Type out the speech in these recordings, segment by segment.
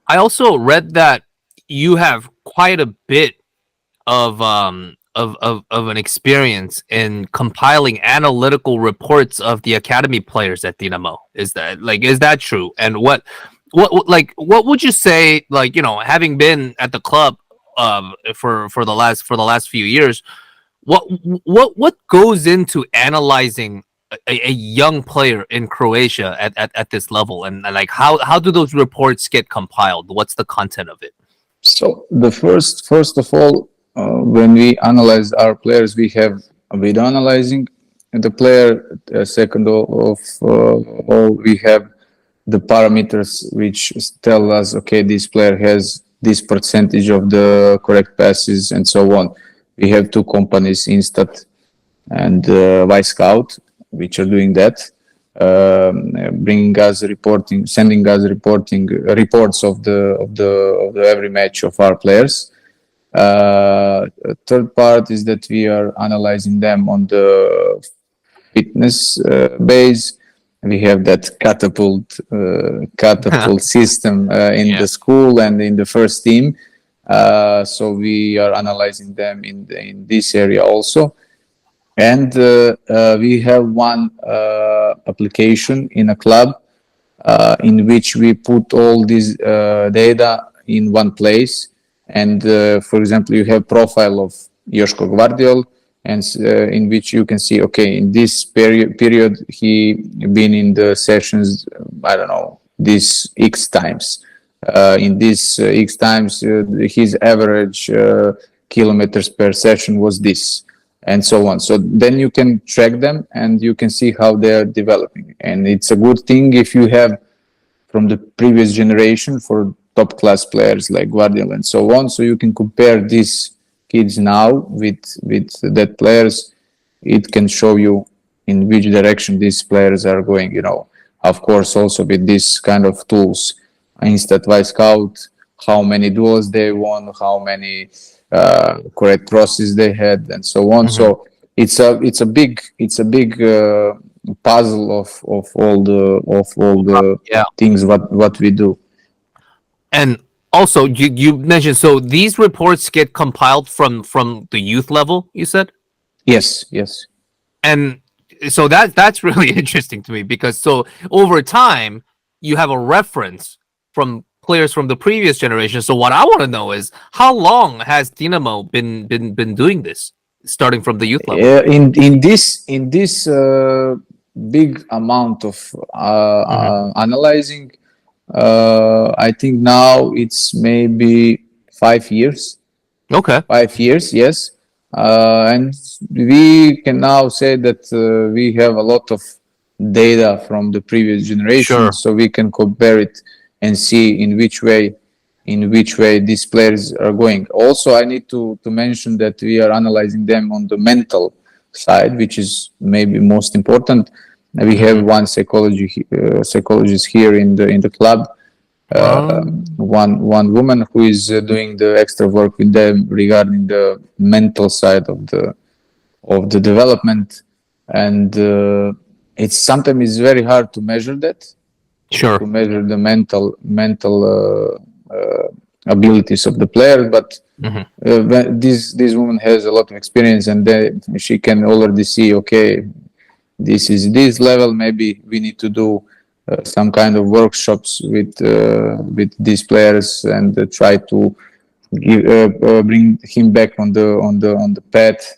I also read that you have quite a bit of an experience in compiling analytical reports of the academy players at Dinamo. Is that true? And what would you say, like, having been at the club for the last few years, what what goes into analyzing a young player in Croatia at this level, and like how do those reports get compiled? What's the content of it? So the first of all, when we analyze our players, we have a video analyzing the player. Second of all, we have the parameters which tell us, okay, this player has this percentage of the correct passes and so on. We have two companies, Instat and Scout, which are doing that, bringing us reporting, sending us reports of the every match of our players. Third part is that we are analyzing them on the fitness base. We have that catapult system in the school and in the first team. So we are analyzing them in this area also. And we have one application in a club in which we put all this data in one place. And for example, you have profile of Joško Gvardiol, and in which you can see, okay, in this period he been in the sessions, I don't know, this X times. In this X times, his average kilometers per session was this, and so on. So then you can track them and you can see how they are developing. And it's a good thing if you have from the previous generation for top class players like Guardiola and so on. So you can compare these kids now with that players. It can show you in which direction these players are going, of course, also with this kind of tools, Instat Scout, how many duels they won, how many correct crosses they had, and so on. So it's a big puzzle of all the things what we do. And also, you mentioned, so these reports get compiled from the youth level, you said? Yes. And so that's really interesting to me, because so over time you have a reference from players from the previous generation. So what I want to know is, how long has Dinamo been doing this, starting from the youth level? In this big amount of analyzing, I think now it's maybe 5 years. Okay. 5 years, yes. And we can now say that we have a lot of data from the previous generation, Sure. So we can compare it and see in which way these players are going. Also, I need to mention that we are analyzing them on the mental side, which is maybe most important. We have one psychologist here in the club, one woman who is doing the extra work with them regarding the mental side of the development, and it's sometimes very hard to measure that. Sure. To measure the mental abilities of the player, but this woman has a lot of experience, and she can already see, okay, this is this level. Maybe we need to do some kind of workshops with these players and try to bring him back on the path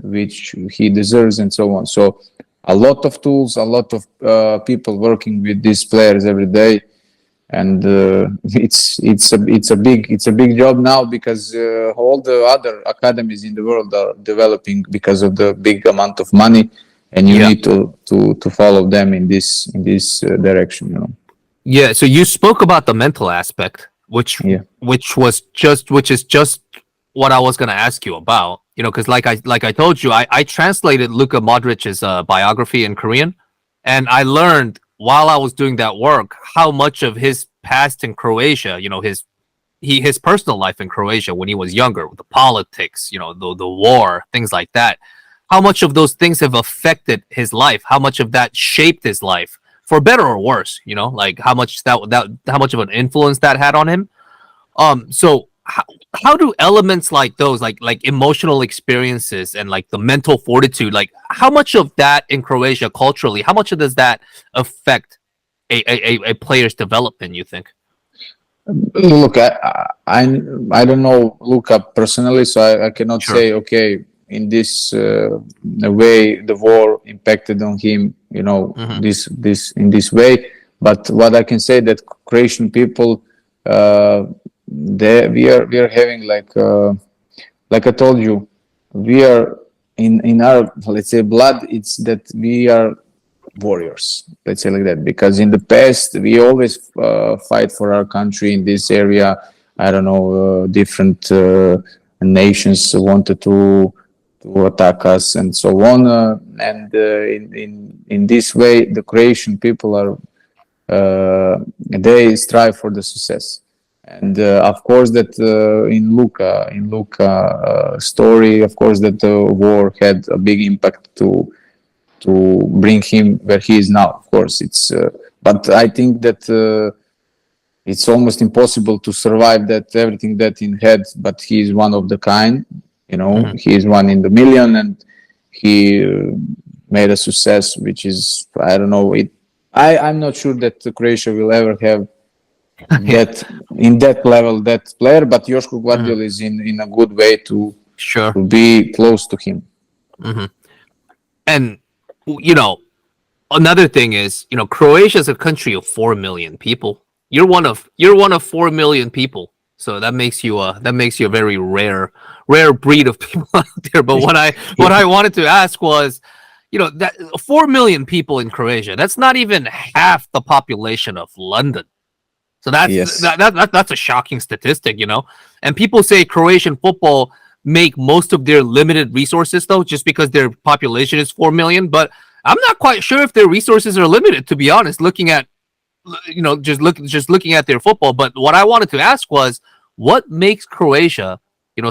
which he deserves, and so on. So a lot of tools, a lot of people working with these players every day, and it's a big job now, because all the other academies in the world are developing because of the big amount of money, and you need to follow them in this direction. Yeah. So you spoke about the mental aspect, which is just what I was going to ask you about. Because like I told you, I translated Luka Modric's biography in Korean, and I learned while I was doing that work how much of his past in Croatia, his personal life in Croatia when he was younger, with the politics, the war, things like that, how much of those things have affected his life, how much of that shaped his life for better or worse, like how much how much of an influence that had on him. So how do elements like those, like emotional experiences and like the mental fortitude, like how much of that in Croatia culturally, how much does that affect a player's development, you think? Look, I don't know Luka personally, so I cannot say, okay, in this way the war impacted on him, this in this way. But what I can say that Croatian people, we are having like I told you, we are in our, let's say, blood. It's that we are warriors, let's say like that, because in the past we always fight for our country in this area. I don't know, different nations wanted to attack us and so on, and in this way the Croatian people are they strive for the success. And of course that in Luka story, of course that the war had a big impact to bring him where he is now. Of course, it's but I think that it's almost impossible to survive that everything that he had. But he is one of the kind, he is one in the million, and he made a success, which is, I don't know. I'm not sure that Croatia will ever have that in that level, that player. But Joško Gvardiol is in a good way to be close to him. And another thing is, Croatia is a country of 4 million people. You're one of 4 million people. So that makes you a very rare breed of people out there. But what I wanted to ask was, that 4 million people in Croatia, that's not even half the population of London. So that's a shocking statistic, And people say Croatian football make most of their limited resources though, just because their population is 4 million. But I'm not quite sure if their resources are limited, to be honest, looking at, just looking at their football. But what I wanted to ask was, what makes Croatia,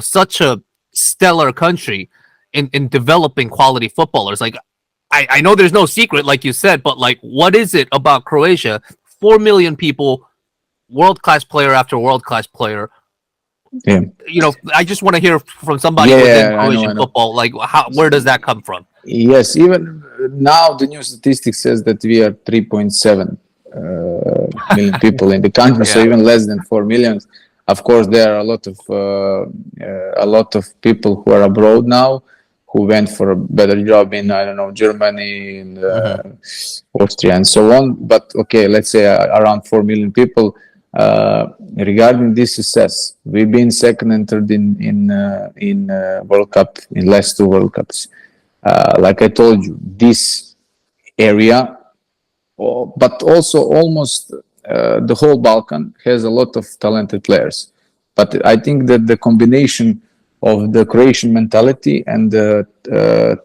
such a stellar country in developing quality footballers? Like, I know there's no secret, like you said, but like, what is it about Croatia? 4 million people, world-class player after world-class player. Yeah. I just want to hear from somebody within Croatian football, like where does that come from? Yes, even now the new statistics says that we are 3.7 million people in the country, so even less than 4 million. Of course, there are a lot of people who are abroad now, who went for a better job in, I don't know, Germany, in Austria, and so on. But okay, let's say around 4 million people. Regarding this success, we've been second and third in World Cup, in last two World Cups. Like I told you, this area, but also almost the whole Balkan has a lot of talented players. But I think that the combination of the Croatian mentality and the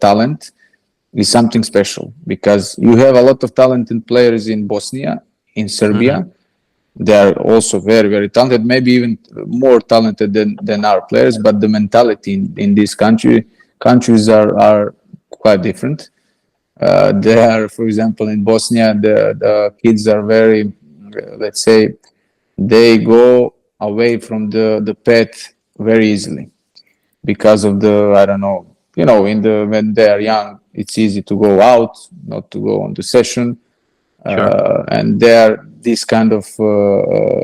talent is something special, because you have a lot of talented players in Bosnia, in Serbia. They are also very, very talented, maybe even more talented than our players, but the mentality in these countries are quite different. They are, for example, in Bosnia, the kids are very, let's say, they go away from the pet very easily because of the, I don't know, when they are young, it's easy to go out, not to go on the session. And they're this kind of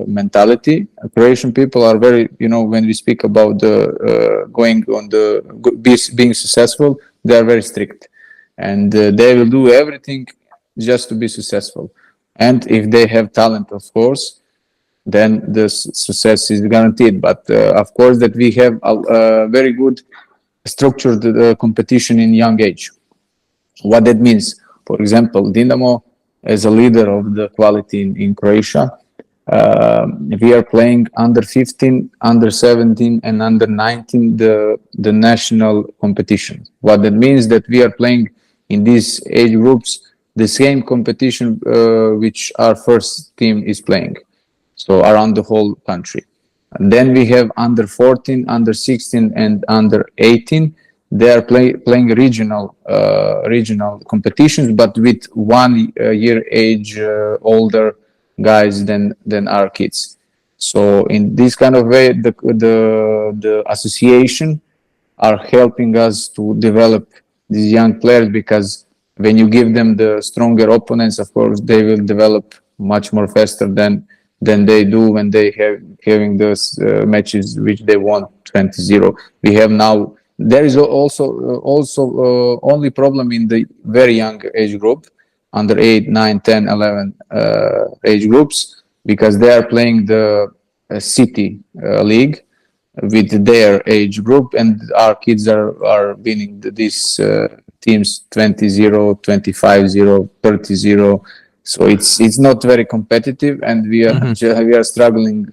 mentality. Croatian people are very, when we speak about the going on being successful, they are very strict, and they will do everything just to be successful. And if they have talent, of course, then the success is guaranteed. But of course, that we have a very good structured competition in young age. What that means, for example, Dinamo, as a leader of the quality in Croatia, we are playing under 15, under 17, and under 19 the national competition. What that means that we are playing in these age groups the same competition which our first team is playing, so around the whole country. And then we have under 14, under 16, and under 18. they are playing regional competitions, but with 1 year age older guys than our kids. So in this kind of way, the association are helping us to develop these young players, because when you give them the stronger opponents, of course, they will develop much more faster than they do when they having those matches which they won 20-0. We have now, there is also only problem in the very young age group, under 8, 9, 10, 11 age groups, because they are playing the city league with their age group, and our kids are winning these teams 20-0, 25-0, 30-0. So it's not very competitive, and we are struggling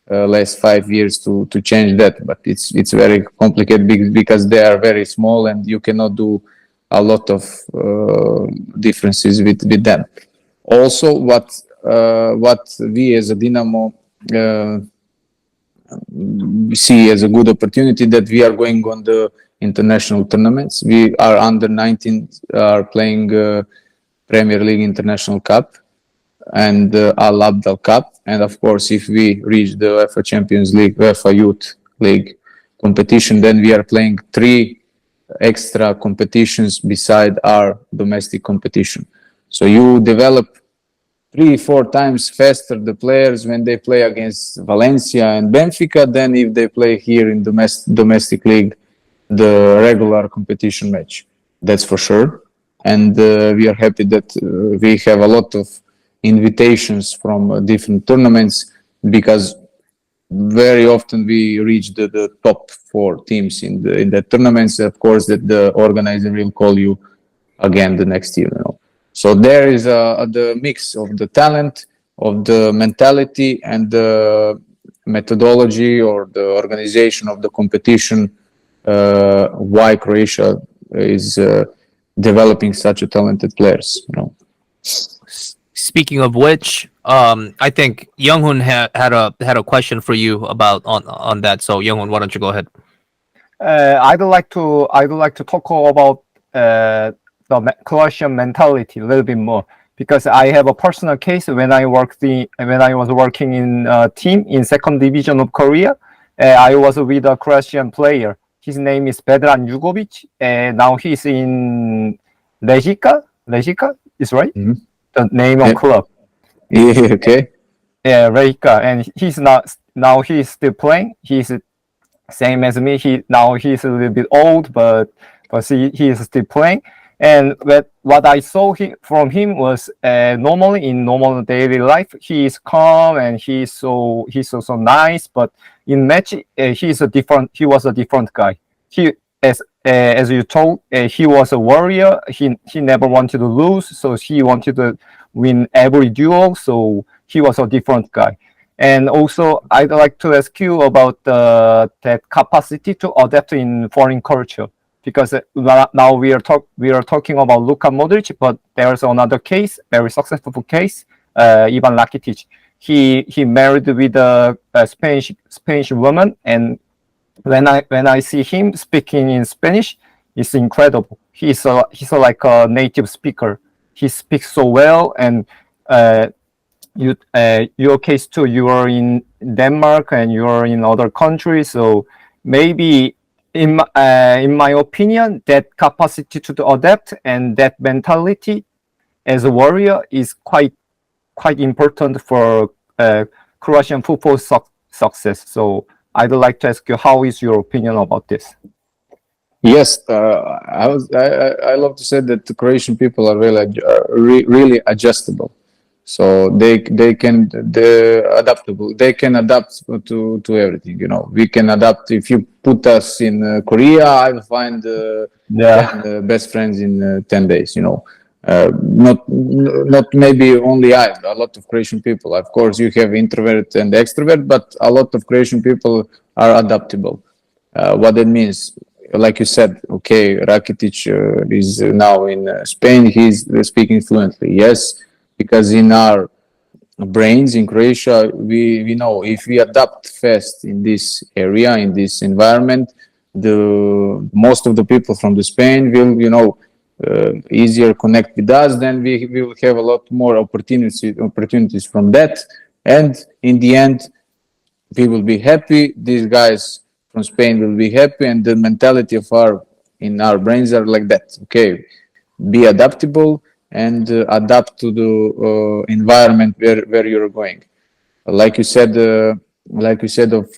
last 5 years to change that. But it's very complicated because they are very small, and you cannot do a lot of differences with them. Also, what we as a Dinamo we see as a good opportunity, that we are going on the international tournaments. We are under 19 are playing Premier League International Cup and Al Abdal Cup, and of course, if we reach the UEFA Champions League, UEFA Youth League competition, then we are playing 3 extra competitions beside our domestic competition. So you develop 3-4 times faster the players when they play against Valencia and Benfica than if they play here in domestic league, the regular competition match. That's for sure. And we are happy that we have a lot of invitations from different tournaments, because very often we reach the top 4 teams in the tournaments. Of course, that the organizer will call you again the next year. So there is the mix of the talent, of the mentality, and the methodology or the organization of the competition. Why Croatia is developing such a talented players. Speaking of which, I think Younghun had a question for you about on that. So Younghun, why don't you go ahead? I'd like to talk about the Croatian mentality a little bit more, because I have a personal case when I was working in a team in 2nd division of Korea. I was with a Croatian player. His name is Vedran Jugovic, and now he's in Rijeka. Rijeka is right. Mm-hmm. The name of club. Yeah, okay. Yeah, Rijeka, and he's still playing. He's same as me. He's a little bit old, but he is still playing. And what I saw from him was normally in normal daily life, he is calm and he's so nice. But in match, he was a different guy. He, as you told, he was a warrior. He never wanted to lose, so he wanted to win every duel. So he was a different guy. And also, I'd like to ask you about that capacity to adapt in foreign culture. Because now we are talking about Luka Modric, but there's another case, very successful case, Ivan Rakitic. He married with a Spanish woman, and when I see him speaking in Spanish, it's incredible. He's like a native speaker. He speaks so well, and your case too. You are in Denmark and you are in other countries, so maybe. In my opinion, that capacity to adapt and that mentality as a warrior is quite important for Croatian football success. So I'd like to ask you, how is your opinion about this? Yes, I love to say that the Croatian people are really adjustable. So they're adaptable. They can adapt to everything. We can adapt. If you put us in Korea, I will find 10 best friends in 10 days. Not maybe only I. A lot of Croatian people. Of course, you have introvert and extrovert, but a lot of Croatian people are adaptable. What that means, like you said, okay, Rakitic is now in Spain. He's speaking fluently. Yes. Because in our brains in Croatia, we know if we adapt fast in this area, in this environment, the most of the people from the Spain will, easier connect with us, then we will have a lot more opportunities from that. And in the end, we will be happy. These guys from Spain will be happy, and the mentality of our brains are like that. Okay, be adaptable and adapt to the environment where you're going. Like you said, of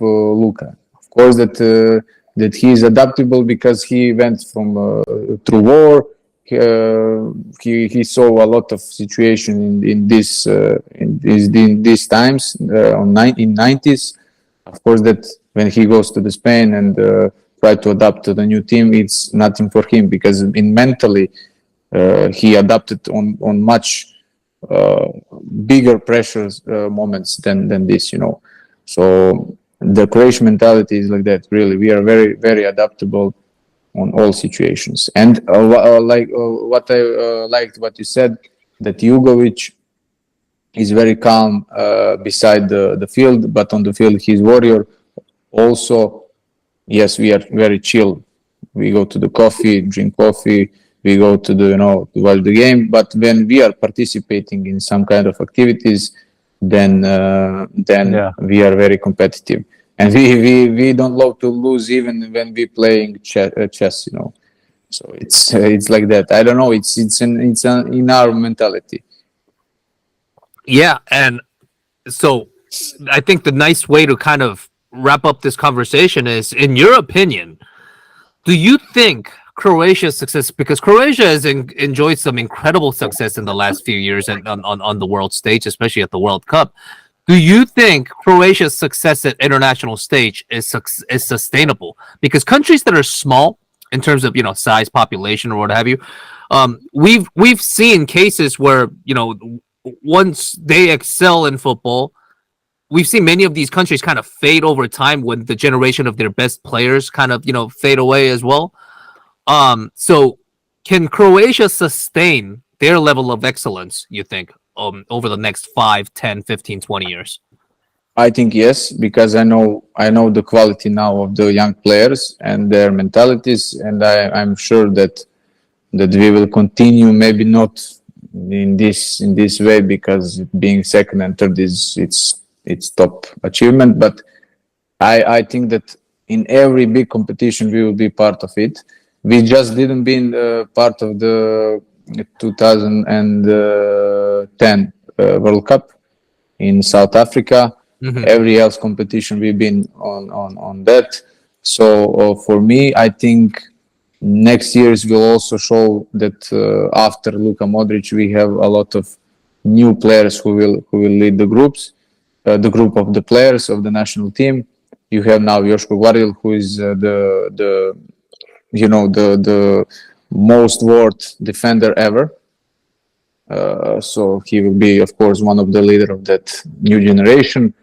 Luka. Of course, that he is adaptable because he went from through war. He saw a lot of situation in these times in 90s. Of course, that when he goes to the Spain and try to adapt to the new team, it's nothing for him because in mentally he adapted on much bigger pressures moments than this. So the Croatian mentality is like that. Really, we are very very adaptable on all situations. And what I liked what you said, that Jugovic is very calm beside the field, but on the field he's warrior. Also, yes, we are very chill. We go to the coffee, drink coffee. We go to to watch the game. But when we are participating in some kind of activities, then we are very competitive, and we don't love to lose even when we playing chess. So it's like that. I don't know. It's in our mentality. Yeah, and so I think the nice way to kind of wrap up this conversation is, in your opinion, do you think Croatia's success, because Croatia has enjoyed some incredible success in the last few years and on the world stage, especially at the World Cup, do you think Croatia's success at international stage is sustainable? Because countries that are small in terms of size, population, or what have you, we've seen cases where once they excel in football, we've seen many of these countries kind of fade over time when the generation of their best players kind of fade away as well. So can Croatia sustain their level of excellence, you think, over the next 5, 10, 15, 20 years? I think yes, because I know the quality now of the young players and their mentalities, and I'm sure that we will continue. Maybe not in this way, because being second and third it's top achievement. But I think that in every big competition we will be part of it. We just didn't be part of the 2010 World Cup in South Africa. Mm-hmm. Every else competition we've been on that. So for me, I think next year's will also show that after Luka Modric, we have a lot of new players who will lead the groups, the group of the players of the national team. You have now Joško Gvardiol, who is the most worth defender ever. So he will be, of course, one of the leader of that new generation.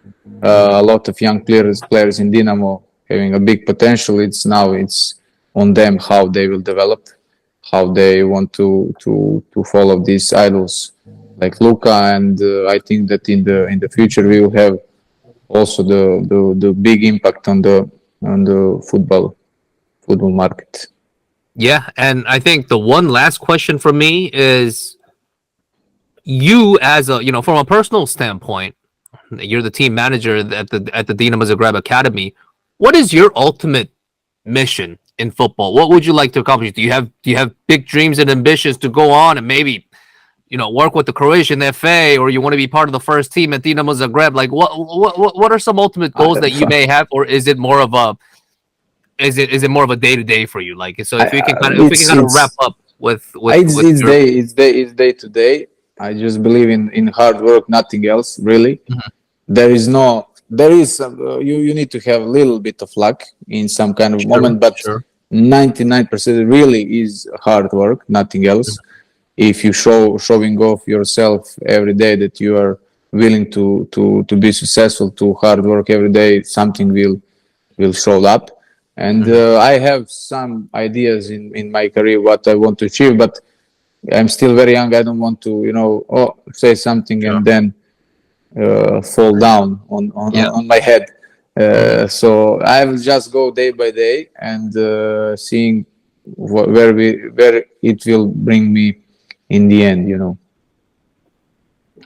A lot of young players in Dinamo having a big potential. It's on them how they will develop, how they want to follow these idols like Luka. And I think that in the future we will have also the big impact on the football market. Yeah, and I think the one last question for me is, you as from a personal standpoint, you're the team manager at the Dinamo Zagreb Academy. What is your ultimate mission in football? What would you like to accomplish? Do you have big dreams and ambitions to go on and maybe work with the Croatian FA, or you want to be part of the first team at Dinamo Zagreb? Like what are some ultimate goals that you may have, or is it more of a day-to-day for you? Like, so if we can kind of wrap up with it's day to day. I just believe in hard work, nothing else really. Mm-hmm. You need to have a little bit of luck in some kind of moment, but 99% really is hard work, nothing else. Mm-hmm. If you showing off yourself every day that you are willing to be successful, to hard work every day, something will show up. And I have some ideas in my career what I want to achieve, but I'm still very young. I don't want to say something and then fall down on my head. So I will just go day by day and seeing where it will bring me in the end, you know.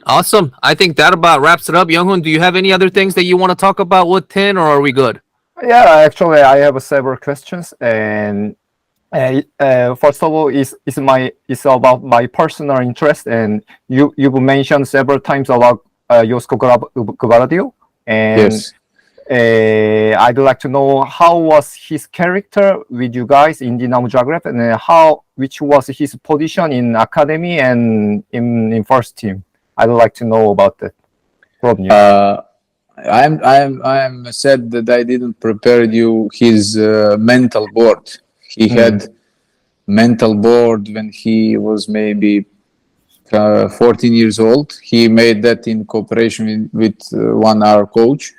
Awesome. I think that about wraps it up. Younghun, do you have any other things that you want to talk about with Tin, or are we good? Yeah, actually, I have several questions, and first of all, is about my personal interest, and you've mentioned several times about Josko Gvardiol, and Yes. I'd like to know how was his character with you guys in Dinamo Zagreb, and which was his position in academy and in first team. I'd like to know about that from you. I'm sad that I didn't prepare you his mental board. He had mental board when he was maybe 14 years old. He made that in cooperation with one our coach.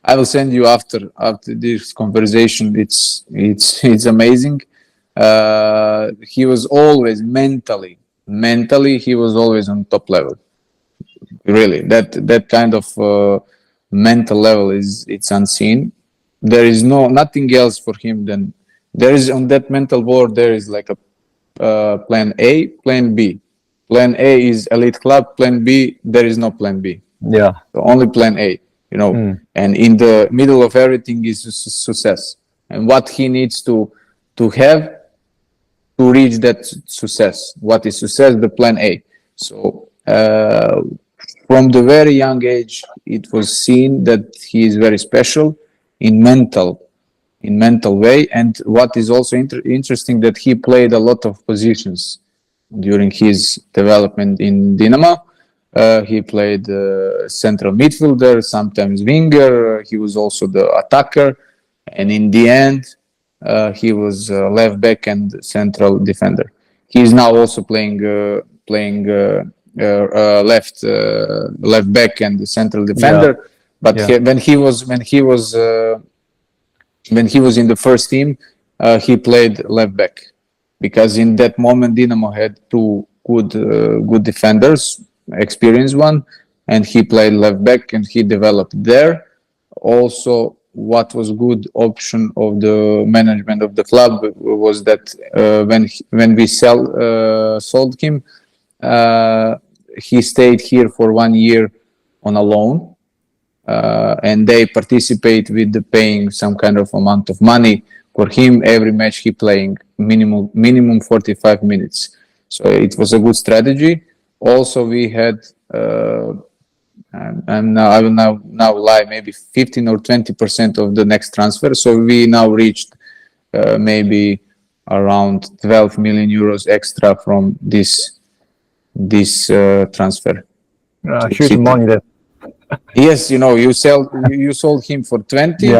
I will send you after this conversation. It's amazing. He was always mentally he was always on top level. Really, that kind of mental level it's unseen. There is nothing else for him than there is on that mental board. There is like a plan A, plan B. Plan A is elite club. Plan B, there is no plan B. Yeah. So only plan A, you know. And in the middle of everything is success. And what he needs to have to reach that success. What is success? The plan A. So from the very young age, it was seen that he is very special in mental way. And what is also interesting that he played a lot of positions during his development in Dinamo. He played central midfielder, sometimes winger. He was also the attacker, and in the end, he was left back and central defender. He is now also playing left back and central defender. Yeah. But when he was in the first team, he played left back because in that moment Dinamo had two good defenders, experienced one, and he played left back and he developed there. Also, what was good option of the management of the club was that when we sold him, he stayed here for 1 year on a loan. And they participate with paying some kind of amount of money for him every match he playing minimum 45 minutes. So it was a good strategy. Also, we had I will now lie maybe 15 or 20% of the next transfer. So we now reached maybe around 12 million euros extra from this transfer. Huge money that. Yes, you sold him for 20,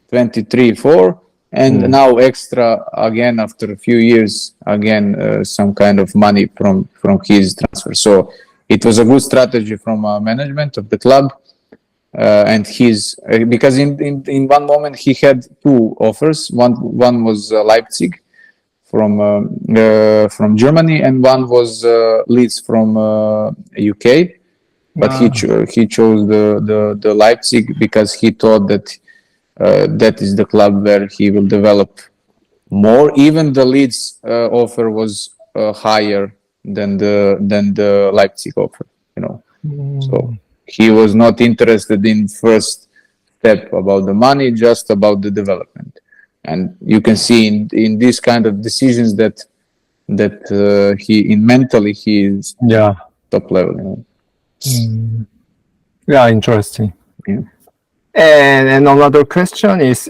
23, 4, and now extra again after a few years again some kind of money from his transfer. So it was a good strategy from management of the club, and his because in one moment he had two offers. One was Leipzig from Germany, and one was Leeds from UK. But he chose the Leipzig because he thought that that is the club where he will develop more. Even the Leeds offer was higher than the Leipzig offer. So he was not interested in first step about the money, just about the development. And you can see in these kind of decisions that he mentally he is top level. Yeah, interesting. Yeah. And another question is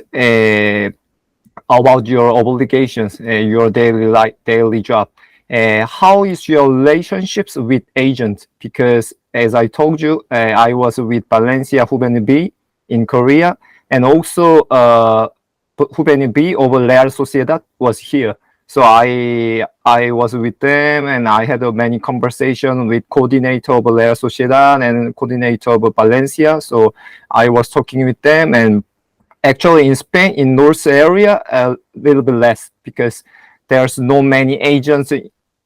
about your obligations, your daily job. How is your relationships with agents? Because as I told you, I was with Valencia Hubeni B in Korea, and also Hubeni B over Real Sociedad was here. So I was with them, and I had many conversations with coordinator of Real Sociedad and coordinator of Valencia. So I was talking with them, and actually in Spain, in North area, a little bit less because there's no many agents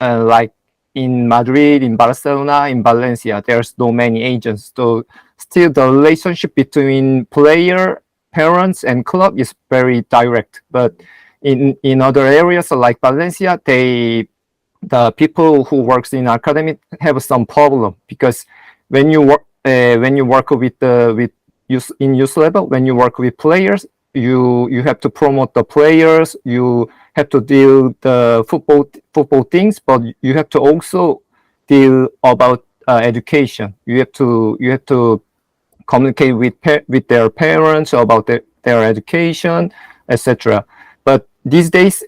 like in Madrid, in Barcelona, in Valencia. There's no many agents. So still the relationship between player parents and club is very direct. But in other areas like Valencia, the people who works in academy have some problem, because when you work with youth level, when you work with players, you have to promote the players, you have to deal the football things, but you have to also deal about education. You have to communicate with their parents about their education, etc. But these days,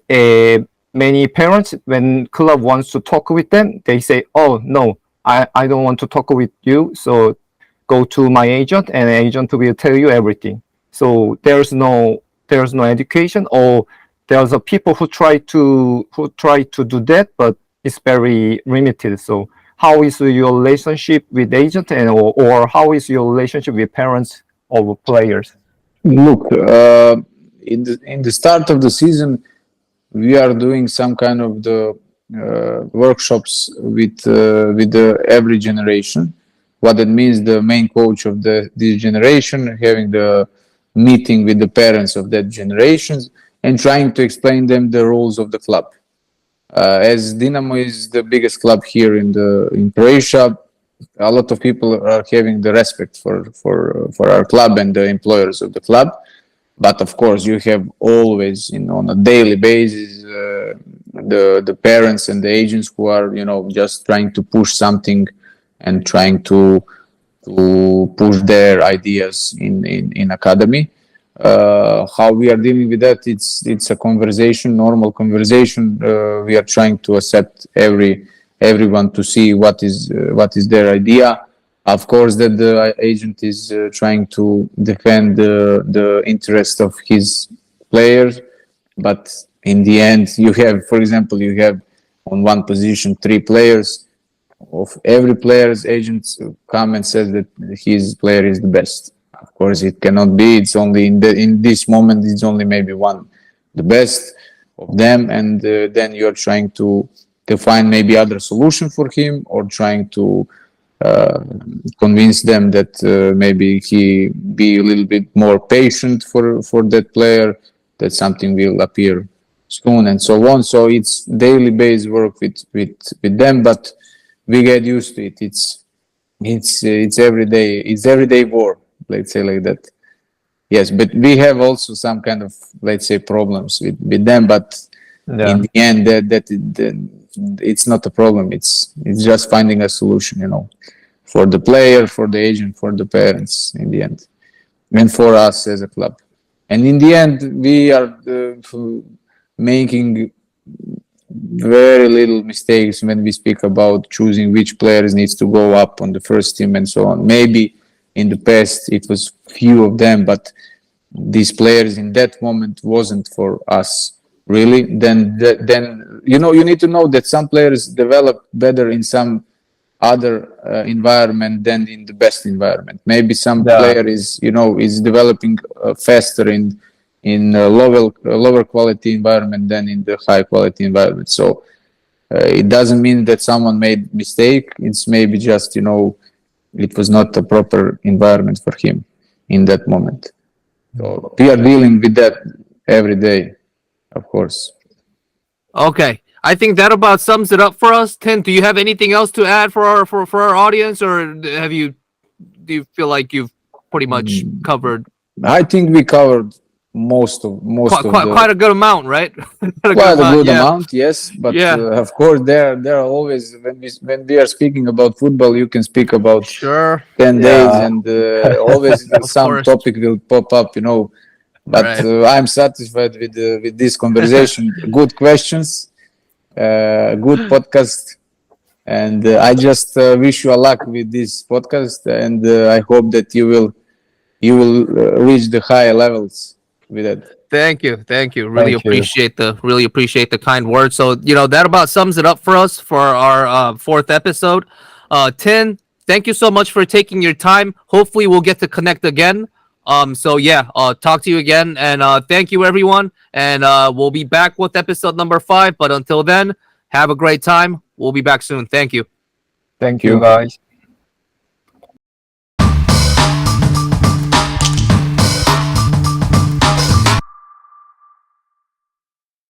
many parents, when club wants to talk with them, they say, "Oh no, I don't want to talk with you. So go to my agent, and agent will tell you everything." So there's no education, or there's a people who try to do that, but it's very limited. So how is your relationship with agent, and or how is your relationship with parents or players? Look, in the start of the season, we are doing some kind of the workshops with every generation. What that means, the main coach of this generation having the meeting with the parents of that generations and trying to explain them the rules of the club. As Dinamo is the biggest club here in Croatia, a lot of people are having the respect for our club and the employers of the club. But of course, you have always, on a daily basis, the parents and the agents who are, just trying to push something and trying to push their ideas in academy. How we are dealing with that? It's a conversation, normal conversation. We are trying to accept everyone to see what is their idea. Of course, that the agent is trying to defend the interest of his players, but in the end, you have, for example, on one position 3 players. Of every player's agents come and says that his player is the best. Of course, it cannot be. It's only in this moment. It's only maybe one, the best of them, and then you are trying to find maybe other solution for him, or trying to convince them that maybe he be a little bit more patient for that player, that something will appear soon, and so on. So it's daily based work with them, but we get used to it. It's everyday. It's everyday war. Let's say like that. Yes, but we have also some kind of, let's say, problems with them. But in the end, it's not a problem. It's just finding a solution, for the player, for the agent, for the parents in the end, and for us as a club. And in the end, we are making very little mistakes when we speak about choosing which players needs to go up on the first team and so on. Maybe in the past it was few of them, but these players in that moment wasn't for us really. Then you need to know that some players develop better in some other environment than in the best environment. Maybe some player is developing faster in a lower quality environment than in the high quality environment. So it doesn't mean that someone made mistake. It's maybe just it was not a proper environment for him in that moment. So we are dealing with that every day, of course. Okay, I think that about sums it up for us. Tin, do you have anything else to add for our audience, or do you feel like you've pretty much covered? I think we covered most of quite a good amount, right? Quite a good amount, yes. But of course, there are always, when we are speaking about football, you can speak about 10 days, and always some topic will pop up, But I'm satisfied with this conversation. Good questions, good podcast, and I just wish you a luck with this podcast, and I hope that you will reach the higher levels with it. Thank you. Really appreciate the kind words. So that about sums it up for us for our 4th episode. Tin, thank you so much for taking your time. Hopefully we'll get to connect again. Talk to you again, and thank you everyone, and we'll be back with episode number 5. But until then, have a great time. We'll be back soon. Thank you. Thank you guys.